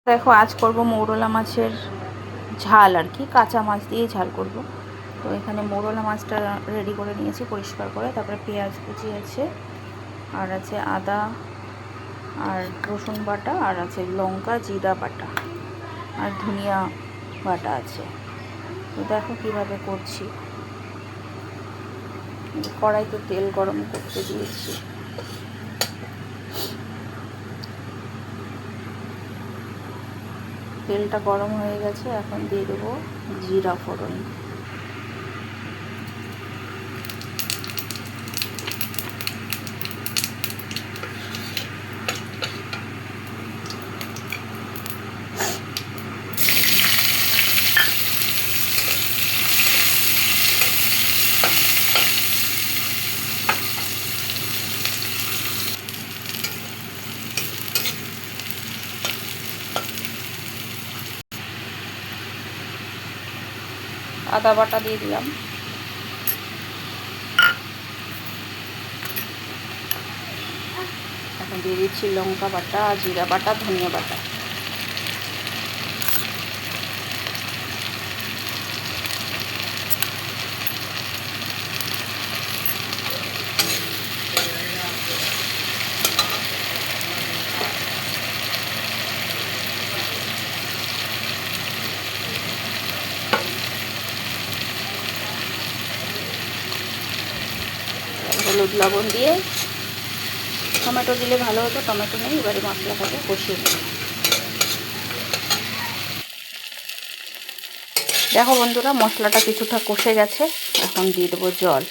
দেখো আজ করব মৌরলা মাছের ঝাল আর কি, কাঁচা মাছ দিয়ে ঝাল করব। তো এখানে মৌরলা মাছটা রেডি করে নিয়েছি পরিষ্কার করে, তারপরে পেঁয়াজ কুচি আছে, আর আছে আদা আর রসুন বাটা, আর আছে লঙ্কা জিরা বাটা, আর ধনিয়া বাটা আছে। তো দেখো কীভাবে করছি। কড়াইতে তেল গরম করতে দিয়েছি। তেলটা গরম হয়ে গেছে, এখন দিয়ে দেবো জিরা ফোড়ন। আদা বাটা দিয়ে দিলাম, এখন দিয়ে দিচ্ছি লঙ্কা বাটা, জিরা বাটা, ধনিয়া বাটা। হলুদ লবণ দিয়ে, টমেটো দিলে ভালো হতো, টমেটো নেই, এবারে মশলাটাকে কষিয়ে নেব। দেখো বন্ধুরা, মশলাটা কিছুটা কষে গেছে, এখন দিয়ে দেবো জল।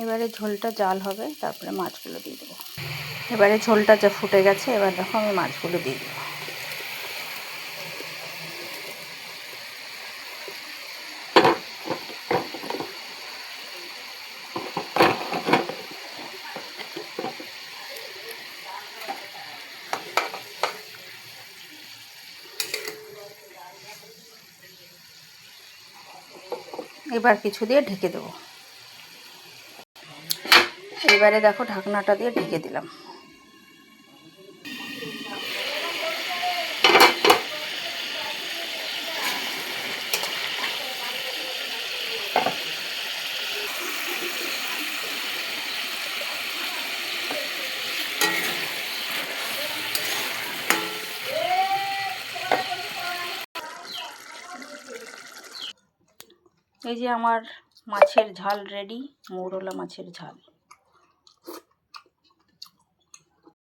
এবারে ঝোলটা জাল হবে, তারপরে মাছগুলো দিয়ে দেবো। এবারে ঝোলটা যা ফুটে গেছে, এবার দেখো আমি মাছগুলো দিয়ে দেবো। এবার কিছু দিয়ে ঢেকে দেবো। এবারে দেখো ঢাকনাটা দিয়ে ঢেকে দিলাম। এই যে আমার মাছের ঝাল রেডি, মৌরলা মাছের ঝাল।